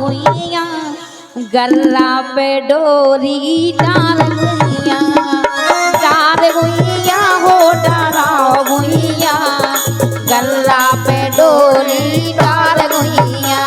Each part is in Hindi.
गुइया गल्ला पे डोरी डाल गुइया हो डराओ गुइया गल्ला पे डोरी डाल गुइया।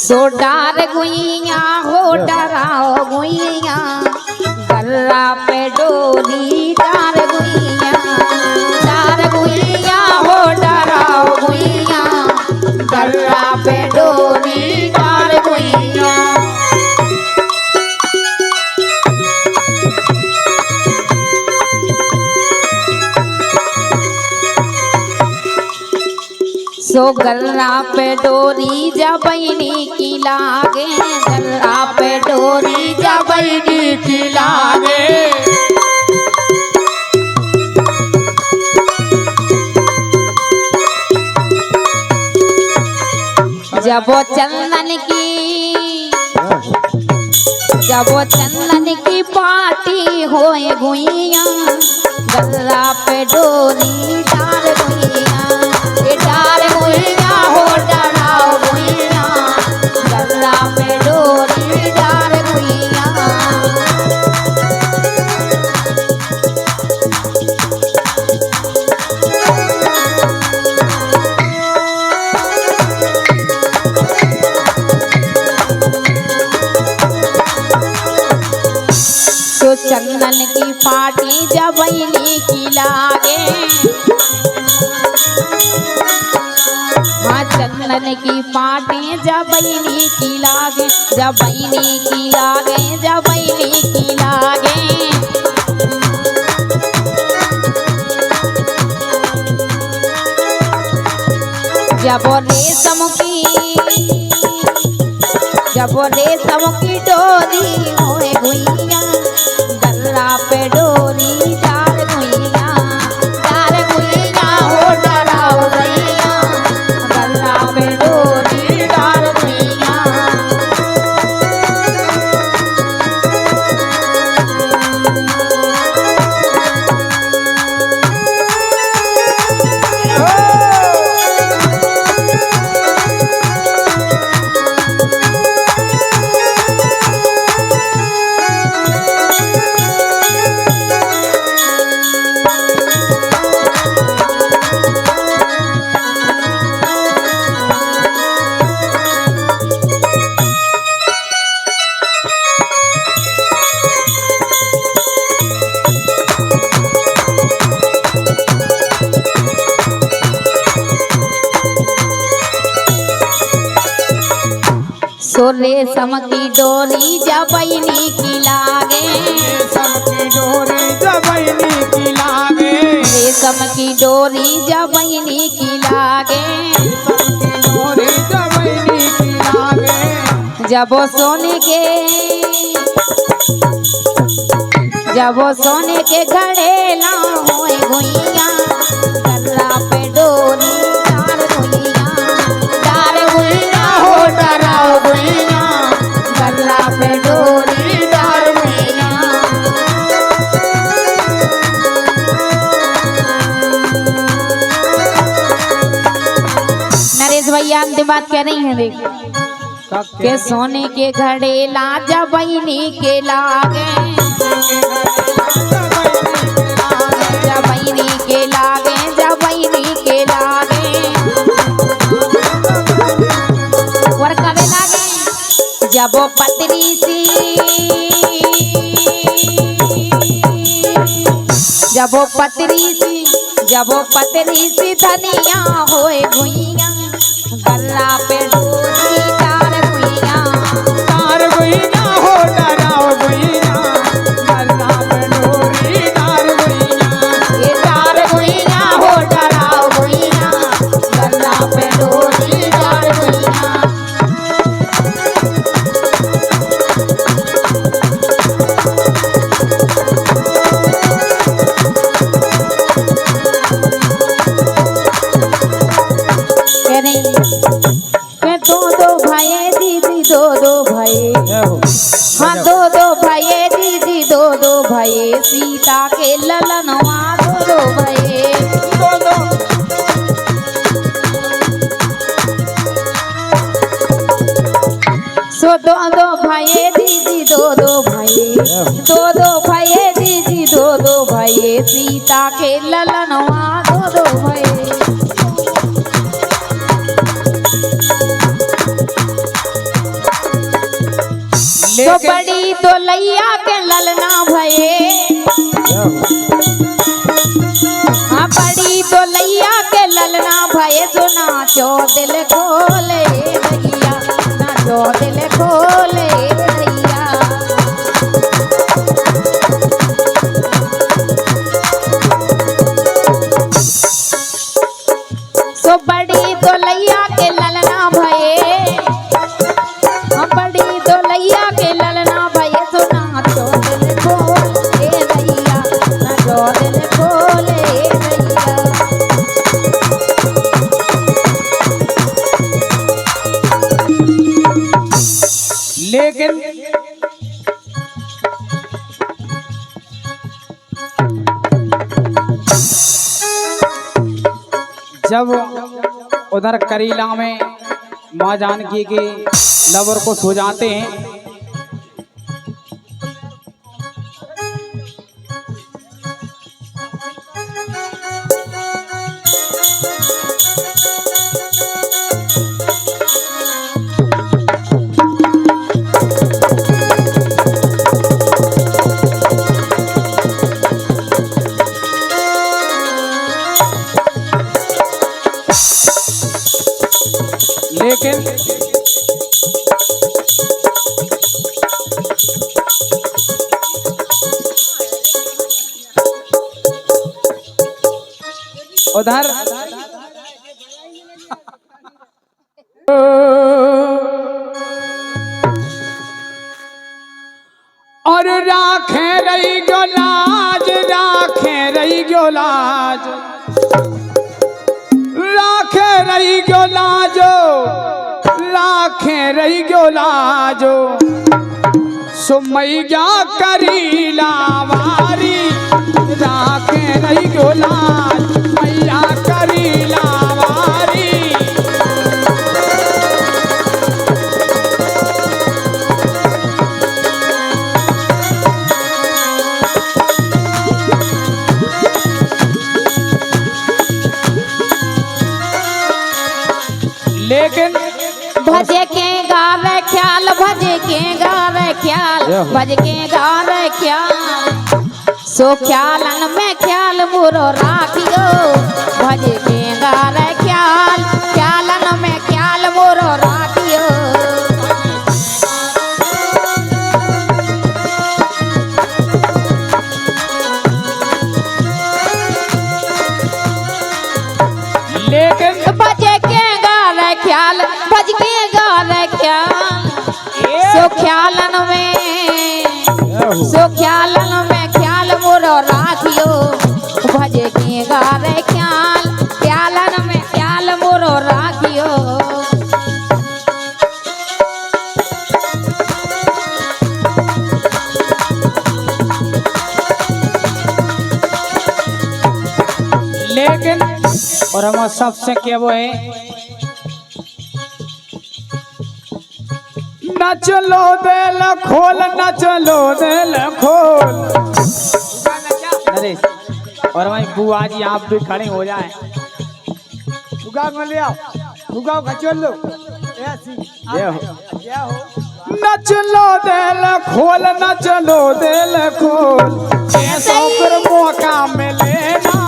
सो डार गुइया हो डराओ गुइया गल्ला पे डोरी डार गुइया हो डराओ गुइया गल्ला पे डोरी डार गुइया। सो गल्ला पे डोरी जबैनी की लागे गल्ला पे डोरी जबैनी की लागे। जब वो चंदन की पार्टी होए गुइया गल्ला पे डोरी डाल गुइया हो डराओ गुइया गल्ला पे डोरी डाल गुइया। तो चंदन की पार्टी जबैनी की लागे चंदन की पार्टी जबैनी की लागे जबैनी की लागे जबैनी की लागे। जब रेशम की डोरी होए गुइया गल्ला पे डोरी डाल गुइया हो डराओ गुइया गल्ला पे डोरी डाल गुइया। सो रेशम की डोरी जबैनी की लागे रेशम की डोरी जबैनी की लागे जब वो सोने के घड़ेला होए गुइया गल्ला पे डोरी डाल गुइया हो डराओ गुइया गल्ला पे डोरी डाल गुइया। नरेश भैया अंतिम बात कह रही है देख के सोने के घड़ेला जबैनी के लागे जबैनी के लागे जबैनी के लागे और कबे लागे जब वो पतरी सी धनिया होए गुइया गल्ला पे डोरी डाल गुइया हो डराओ गुइया गल्ला पे डोरी डाल गुइया हो डराओ गुइया गल्ला पे डोरी डाल गुइया। सो दो दो भाई दीदी दो भाई दीदी दो भाई सीता के ललनवा दो भाई तो बड़ी तो लैया के ललना भये हाँ बड़ी तो लैया के ललना भये तो नाचो दिल खोले भैया नाचो दिल खोले भैया सो बड़ी तो लैया के ललना भये बड़ी तो लैया के ललना भये तो नाचो दिल खोले भैया नाचो दिल खोले भैया लेकिन जब उधर करीला में माँ जानकी के लवर को सो जाते हैं लेकिन उधर और राखे रही गो लाज राखे रही गो लाज राखे रही गो लाजो राखे रही गो लाजो सुमैया करीला वारी राखे रही गो लाज मैया करीला वारी लेकिन भजे के गावे ख्याल भजे के गावे ख्याल भज के गावे ख्याल सो ख्यालन में ख्याल मोरो राखियो भजे के गावे ख्याल ख्यालन में ख्याल मोरो राखियो लेकिन भजे के गावे ख्याल भज के गावे ख्याल सो ख्यालन में ख्याल मोरो राखियो भजे के गावे ख्याल ख्यालन में ख्याल मोरो राखियो लेकिन और हम सबसे क्या वो है न चलो दिल खोल न चलो दिल खोल अरे और हमारी बुआ जी आप भी खड़े हो जाए न चलो दिल खोल न चलो दिल खोल ऐसा फिर मौका मिले ना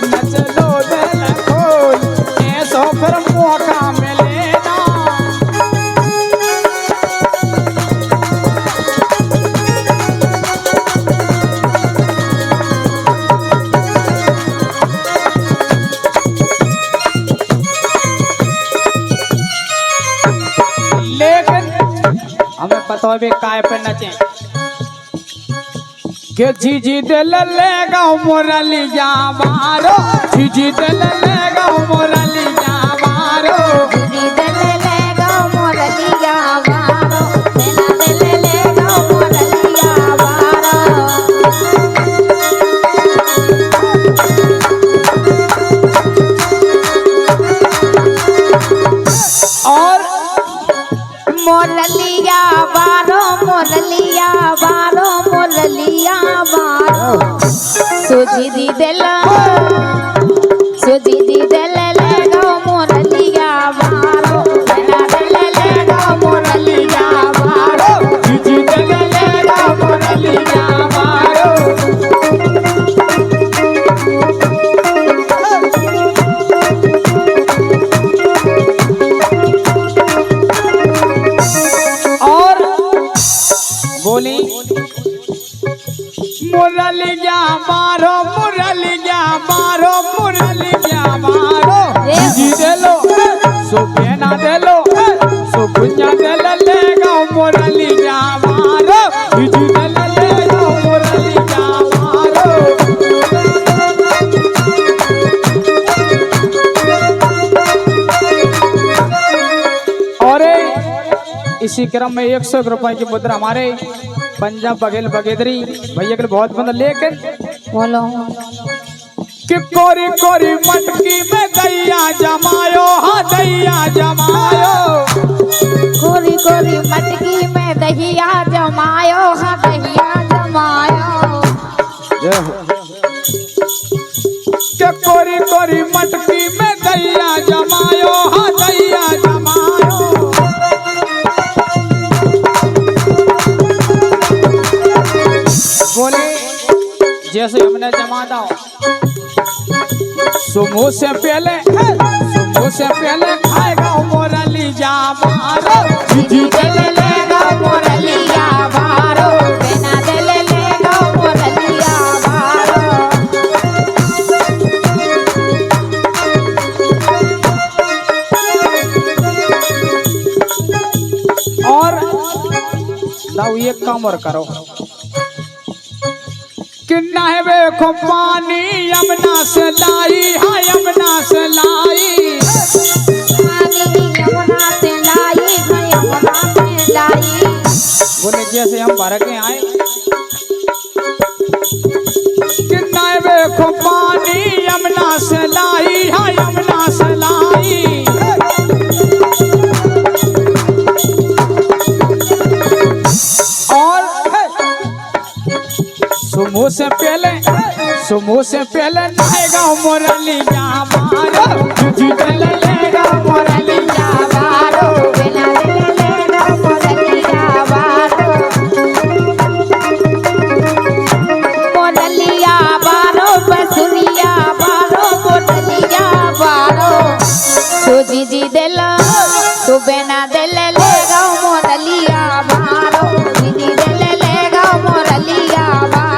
न चलो दिल खोल ऐसा फिर मौका मिले ना हमें पता है काय पे नचे के जीजी दिल ले गाँव मोरलिया मारो जीजी दिल ले गाँव मोरलिया मारो जीजी दिल ले गाँव मोरलिया मारो दिल ले गाँव मोरलिया मारो और मोरलिया बारो मोरलिया बारो मोरलिया बारो सोजी दी दिल ले गो मोरलिया बारो बेना दिल ले गो मोरलिया बारो जी दिल ले गो मोरलिया बारो। और बोली मुरलिया मारो मुरलिया मारो मुरलिया मारो जी देलो सो बेना देलो सो पुन्या देल ले गो मुरलिया मारो जी देल ले गो मुरलिया मारो। और इसी क्रम में 100 रुपए की मुद्रा हमारे पंजाब बघेल बगेदरी भैया के लिए बहुत बंद, लेकिन बोलो कि कोरी कोरी मटकी में दैया जमायो, हाँ दैया जमायो। कोरी कोरी मटकी में दहिया जमायो, हाँ दहिया जमायो। कि कोरी कोरी मटकी में दैया जमायो, हाँ दैया जमायो। बोले जैसे हमने जमा दो सुबह से पहले खाएगा मोरलिया मारो जी दिल लेगा मोरलिया बारो बेना दिल लेगा मोरलिया बारो। और दाऊ ये काम और करो कि नहबे को पानी यमुना से लाई, हाँ यमुना से लाई। पानी यमुना से लाई, हाँ यमुना से लाई। बोले जैसे हम भर के आए कि नहबे को पानी यमुना से लाई, हाँ यमुना से लाई। और सुबह से पहले नहाएगा मोरलिया मारो जी दिल लेगा मोरलिया मारो बेना दिल लेगा मोरलिया बारो। मोरलिया बारो बसुरिया बारो मोरलिया बारो सोजी जी दिल तो बेना दिल लेगा मोरलिया बारो जी दिल लेगा मोरलिया बारो।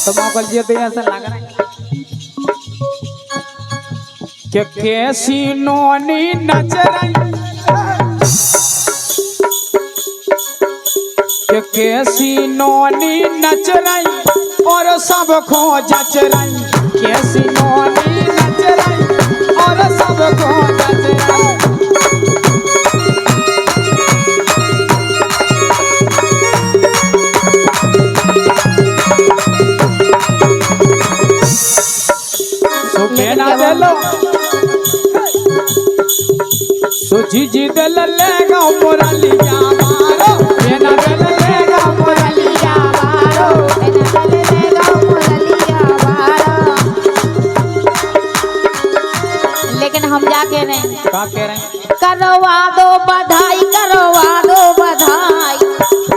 तुमको ये तो ऐसा लग रहा है कि कैसी नोनी नच रही, कि कैसी नोनी नच रही और सबको जच रही। कैसी नोनी नच रही और सबको जच रही। बेना देलो सोची जी दिल लेगा मोरलिया मारो बेना दिल लेगा मोरलिया मारो बेना दिल लेगा मोरलिया बारो। लेकिन हम क्या कह रहे हैं? क्या कह रहे हैं? करवा दो बधाई करवा दो बधाई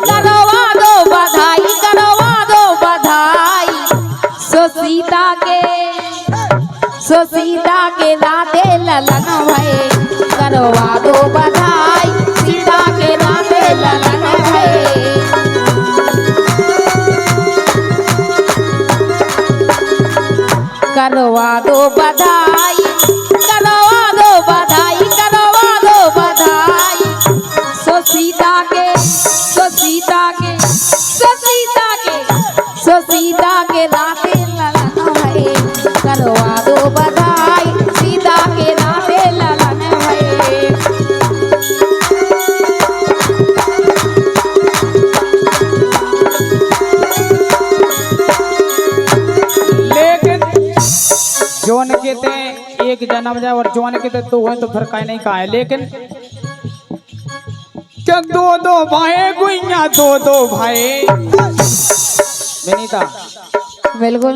करवा दो बधाई करवा दो बधाई। सो सीता के राधे ललन भये करवा दो बधाई सीता के राधे ललन भये। करवा दो बधाई करवा दो बधाई करवा दो बधाई। सो सीता के राधे ललन भये करवा दो बधाई सीता के राधे ललन भये। लेकिन के ते एक जन्म जाए और जवान के ते दो है तो फिर कहीं नहीं कहा है, लेकिन क्या दो दो भाई गुइया दो भाई विनीता बिल्कुल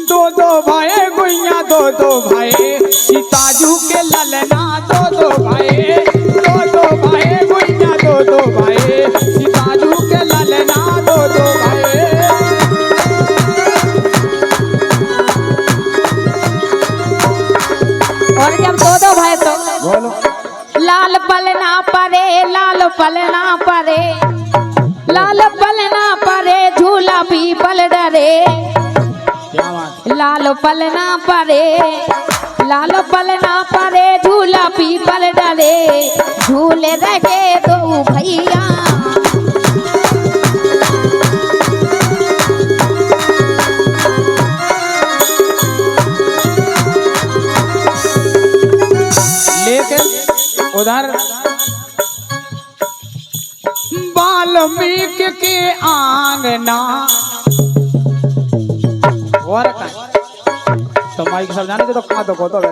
दो भाई गुइया दो भाई सीताजू के ललना दो भाई गुइया दो भाई सीताजू के ललना दो भाई। और जब दो भाई तो बोलो लाल पलना परे लाल पलना परे लाल पलना परे झूला भी पल डरे क्या बात लाल पलना परे झूला भी पल डरे झूले रहे दो भैया लेकिन उधर वाल्मीकि के आंगना और तो माइक सब जाने तो कहाँ तो बैठा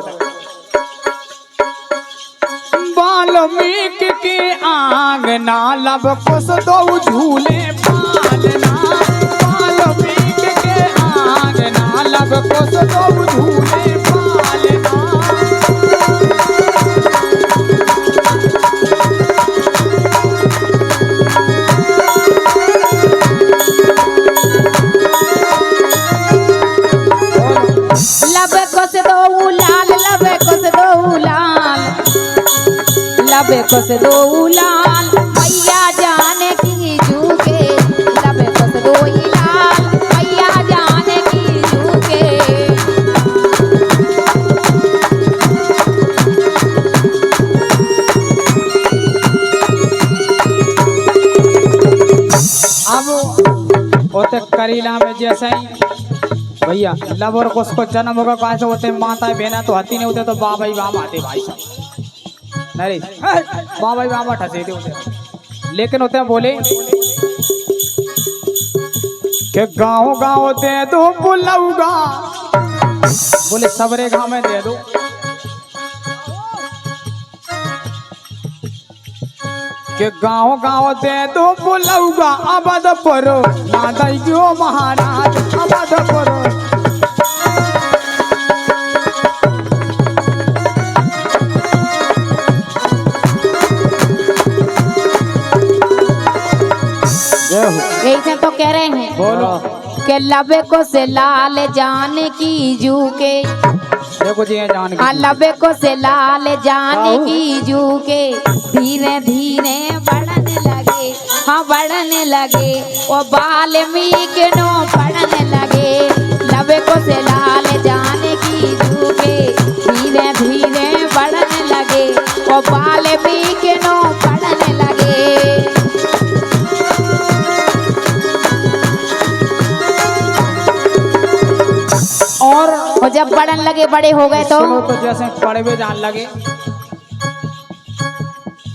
वाल्मीकि के आंगना लब कुछ दो झूले पालना वाल्मीकि के आंगना लब कुछ दो झूले पालना। लबे को से दो लाल मैया जाने की झूके लबे को से दो लाल मैया जाने की झूके। अब होते करीला में जैसे ही भैया लब और उसको जन्म होगा कहाँ से होते माता बहना तो हाथी नहीं होते तो बाबा ही बाबा आते भाई साहब नहीं बाबा ही बाबा ठसे थे होते। लेकिन होते बोले कि गाँव गाँव दे दो बुलाऊगा बोले सबरे गाँव में दे दो कि गाँव गाँव दे दो बुलाऊगा अबद परो ना दैयो महाराज अबद परो। यही से तो कह रहे हैं बोलो कि लबे को से लाल जाने की झूके देखो जी जान लबे को से लाल जाने की झूके धीरे धीरे बढ़ने लगे हाँ बढ़ने लगे वो वाल्मीकि नो पढ़ने लगे लबे को से लाल जाने की झूके धीरे धीरे बढ़ने लगे वो वाल्मीकि नो पढ़ने लगे। और जब बढ़न लगे बड़े हो गए तो जैसे पढ़े हुए जान लगे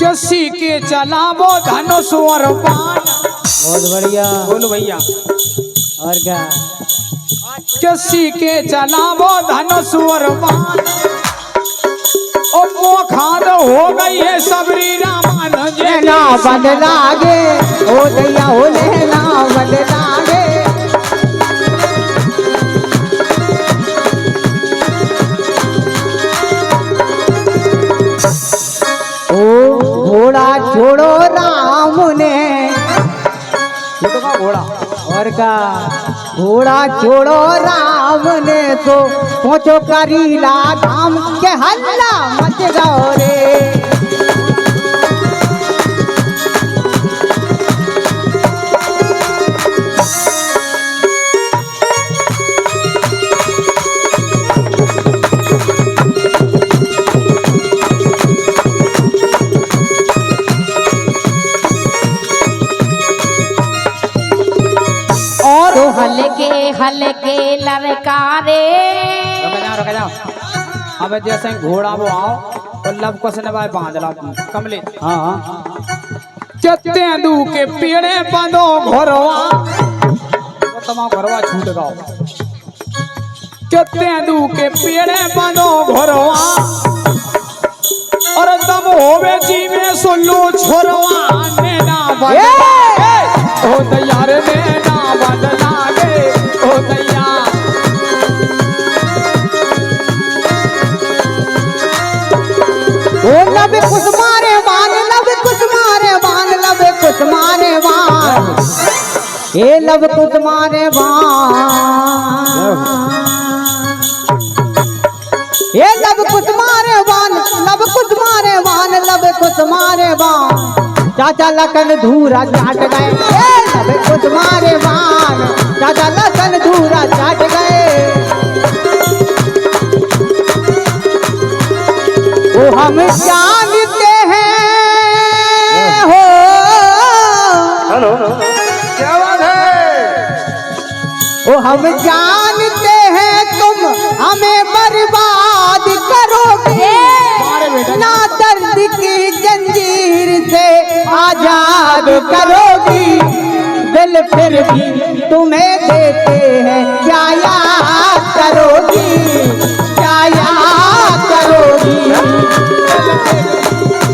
किसी के चला वो धनुष और बाण बहुत बढ़िया बोलो भैया और क्या किसी के चला वो धनुष और बाण ओ मोखान हो गई है सबरी रामान ना बदलागे ओ दैया हो लेना बदलागे घोड़ा छोड़ो राम ने ये तो कहा घोड़ा और का घोड़ा छोड़ो राम ने तो पहुंचो करीला धाम के हल्ला मच गयो रे। हल्के ललकारे रुक जाओ अब जैसे घोड़ा वो आओ तो लब को से बाय बांध ला कमले हाँ चत्ते दू के पेड़े बंदो घरवा तो तमाम घरवा छूट गओ के तेंदू के पेड़े बनो घरवा और दम होवे जी में सुल्लू छोरवा नैना बदला ओ दैया रे नैना बदला गे ओ दैया ओ लब कुछ मारे वान लब कुछ मारे वान लब कुछ मारे वान ए लब कुछ मारे वान ए लब कुछ मारे वान लब कुछ मारे वान लब कुछ मारे वान चाचा लखन धूरा चाट गए ए लब कुछ मारे वान चाचा लखन धूरा चाट गए वो हम जानते हैं हो हेलो क्या बात है वो हम जानते हैं तुम हमें बर्बाद करोगे ना दर्द की जंजीर से आजाद करोगी दिल फिर भी तुम्हें देते हैं क्या याद करोगी क्या याद करोगी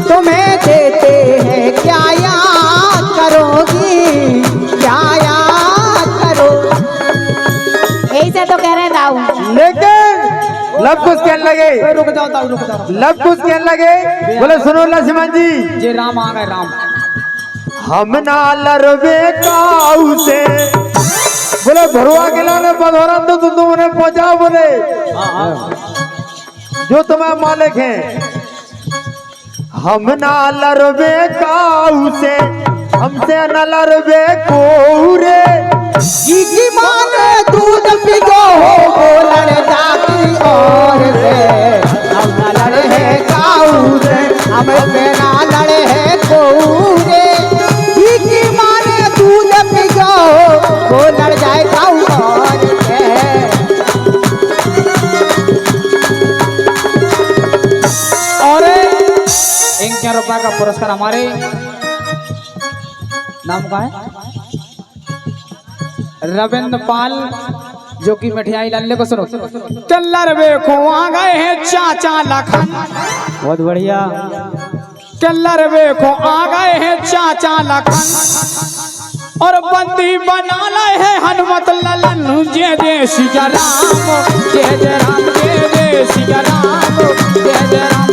तुम्हें देते हैं क्या याद करोगी क्या याद करो ऐसे तो कह रहे दाऊ लेकिन लब कुछ कहने लगे रुक जाओ ताऊ रुक जाओ लब कुछ कहने लगे बोले सुनो लक्ष्मण जी ये राम आ गए राम हम ना लड़बे काऊ से बोले भरुआ के लाने बधौरा तो तुम उन्हें पहुंचाओ बोले जो तुम्हारे मालिक हैं हम ना लड़बे काऊ से हमसे न लड़बे कोरे की मान दूध पिगो हो लड़ जाती और से हम न लड़े हैं काऊ से हमसे ना लड़े हैं कोरे की मान दूध पिगो हो लड़ जाए काऊ और से और 1 रुपया का पुरस्कार हमारे नाम का है रविंद्र पाल जो कि मिठाई लाने को सुनो कल्लर देखो आ गए हैं चाचा लखन बहुत बढ़िया कल्लर देखो आ गए हैं चाचा लखन और बंदी बना लाए है हनुमत ललन जय जय सिया राम जय जय राम जय जय सिया राम जय जय राम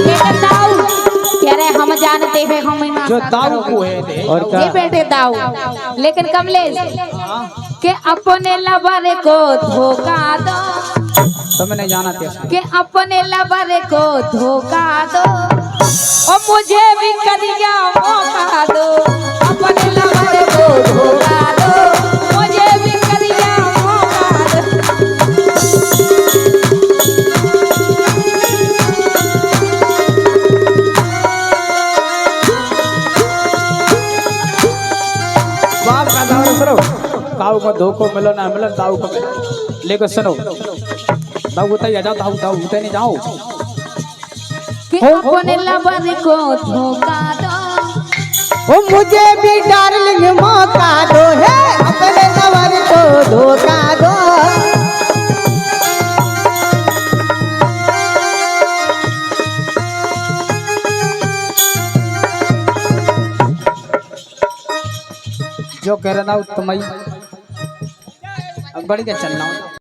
लेकिन दाऊ कह रहे हम जानते हैं हम जो दाऊ को है दे और जी क्या बेटे दाऊ लेकिन कमलेश के अपने लवर को धोखा दो तो मैंने जाना था के अपने लवर को धोखा दो और मुझे भी करिया मौका दो अपने लवर को धोखा दो मुझे भी करिया मौका दो बाप का दाऊ सुनो दाऊ को धोखो मिलो ना मिलो दाऊ को मिलो लेकिन सुनो दाऊ उतर जाओ दाऊ दाऊ उतर नहीं जाओ कि अपने लवर को धोखा दो ओ मुझे भी डार्लिंग मौका दो है अपने लवर को धोखा दो जो कह रहा था तुम्हारी अब बड़ी क्या चलना